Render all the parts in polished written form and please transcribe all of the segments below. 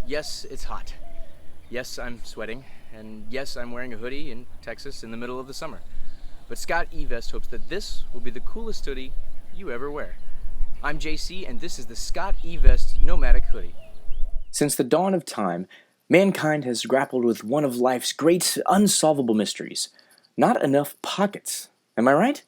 Yes, it's hot. Yes, I'm sweating. And yes, I'm wearing a hoodie in Texas in the middle of the summer. But SCOTTeVEST hopes that this will be the coolest hoodie you ever wear. I'm JC, and this is the SCOTTeVEST Knowmatic Hoodie. Since the dawn of time, mankind has grappled with one of life's great unsolvable mysteries: not enough pockets. Am I right?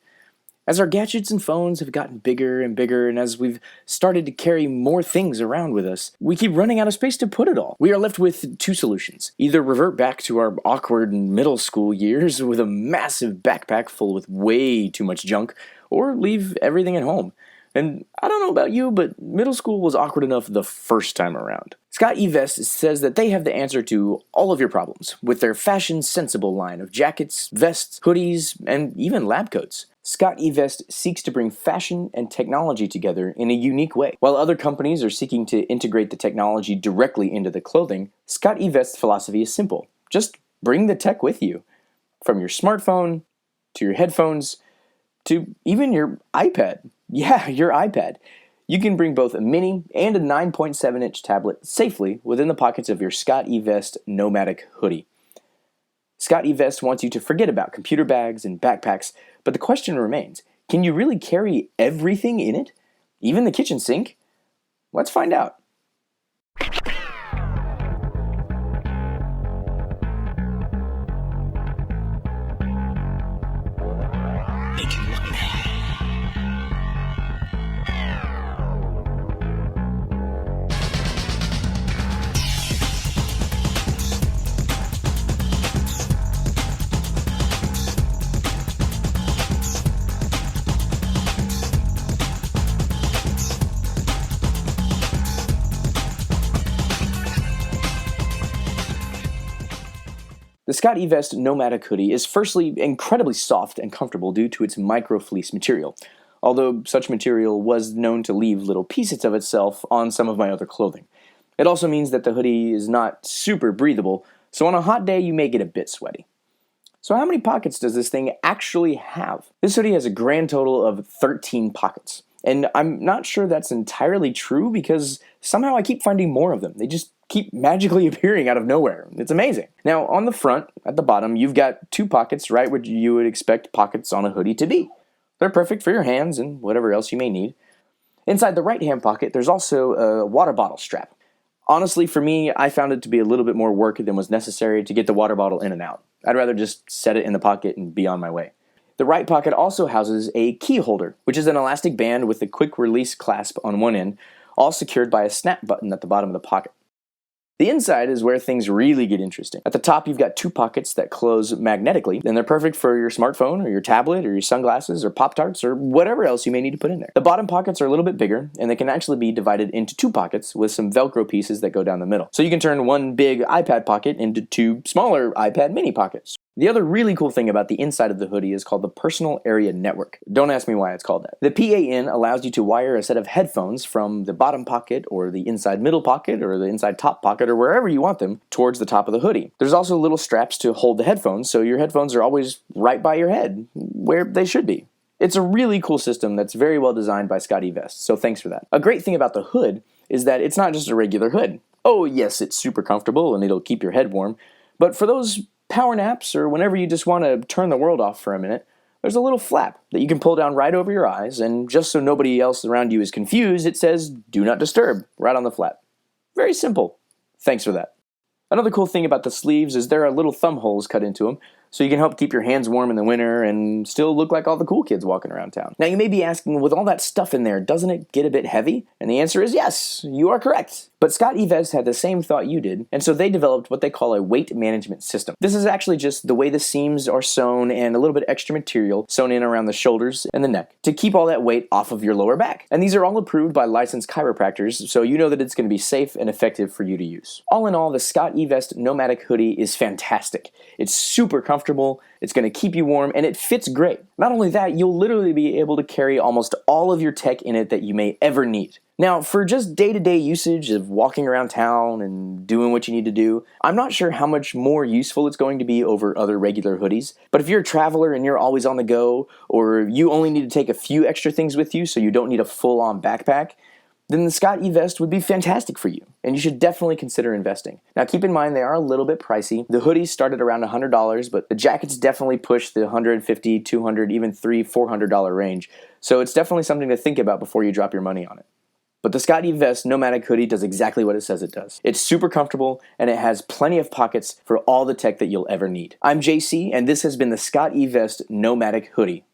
As our gadgets and phones have gotten bigger and bigger, and as we've started to carry more things around with us, we keep running out of space to put it all. We are left with two solutions. Either revert back to our awkward middle school years with a massive backpack full with way too much junk, or leave everything at home. And I don't know about you, but middle school was awkward enough the first time around. SCOTTeVEST says that they have the answer to all of your problems with their fashion-sensible line of jackets, vests, hoodies, and even lab coats. SCOTTeVEST seeks to bring fashion and technology together in a unique way. While other companies are seeking to integrate the technology directly into the clothing, SCOTTeVEST's philosophy is simple. Just bring the tech with you. From your smartphone, to your headphones, to even your iPad. Yeah, your iPad. You can bring both a mini and a 9.7-inch tablet safely within the pockets of your SCOTTeVEST Knowmatic Hoodie. SCOTTeVEST wants you to forget about computer bags and backpacks, but the question remains, can you really carry everything in it? Even the kitchen sink? Let's find out. Make it look bad. The SCOTTeVEST Knowmatic Hoodie is firstly incredibly soft and comfortable due to its microfleece material, although such material was known to leave little pieces of itself on some of my other clothing. It also means that the hoodie is not super breathable, so on a hot day you may get a bit sweaty. So how many pockets does this thing actually have? This hoodie has a grand total of 13 pockets, and I'm not sure that's entirely true because somehow I keep finding more of them. They just keep magically appearing out of nowhere. It's amazing. Now, on the front, at the bottom, you've got two pockets, right, where you would expect pockets on a hoodie to be. They're perfect for your hands and whatever else you may need. Inside the right-hand pocket, there's also a water bottle strap. Honestly, for me, I found it to be a little bit more work than was necessary to get the water bottle in and out. I'd rather just set it in the pocket and be on my way. The right pocket also houses a key holder, which is an elastic band with a quick-release clasp on one end, all secured by a snap button at the bottom of the pocket. The inside is where things really get interesting. At the top, you've got two pockets that close magnetically, and they're perfect for your smartphone or your tablet or your sunglasses or Pop-Tarts or whatever else you may need to put in there. The bottom pockets are a little bit bigger, and they can actually be divided into two pockets with some Velcro pieces that go down the middle. So you can turn one big iPad pocket into two smaller iPad mini pockets. The other really cool thing about the inside of the hoodie is called the Personal Area Network. Don't ask me why it's called that. The PAN allows you to wire a set of headphones from the bottom pocket or the inside middle pocket or the inside top pocket or wherever you want them towards the top of the hoodie. There's also little straps to hold the headphones, so your headphones are always right by your head, where they should be. It's a really cool system that's very well designed by SCOTTeVEST, so thanks for that. A great thing about the hood is that it's not just a regular hood. Oh yes, it's super comfortable and it'll keep your head warm, but for those power naps or whenever you just want to turn the world off for a minute, there's a little flap that you can pull down right over your eyes, and just so nobody else around you is confused, it says "Do Not Disturb" right on the flap. Very simple. Thanks for that. Another cool thing about the sleeves is there are little thumb holes cut into them, so you can help keep your hands warm in the winter and still look like all the cool kids walking around town. Now you may be asking, with all that stuff in there, doesn't it get a bit heavy? And the answer is yes, you are correct. But SCOTTeVEST had the same thought you did, and so they developed what they call a weight management system. This is actually just the way the seams are sewn and a little bit extra material sewn in around the shoulders and the neck to keep all that weight off of your lower back. And these are all approved by licensed chiropractors, so you know that it's going to be safe and effective for you to use. All in all, the SCOTTeVEST Knowmatic Hoodie is fantastic. It's super comfortable, it's going to keep you warm, and it fits great. Not only that, you'll literally be able to carry almost all of your tech in it that you may ever need. Now, for just day-to-day usage of walking around town and doing what you need to do, I'm not sure how much more useful it's going to be over other regular hoodies, but if you're a traveler and you're always on the go, or you only need to take a few extra things with you so you don't need a full-on backpack, then the SCOTTeVEST would be fantastic for you, and you should definitely consider investing. Now keep in mind they are a little bit pricey. The hoodies start at around $100, but the jackets definitely push the $150, $200, even $300, $400 range. So it's definitely something to think about before you drop your money on it. But the SCOTTeVEST Knowmatic Hoodie does exactly what it says it does. It's super comfortable, and it has plenty of pockets for all the tech that you'll ever need. I'm JC, and this has been the SCOTTeVEST Knowmatic Hoodie.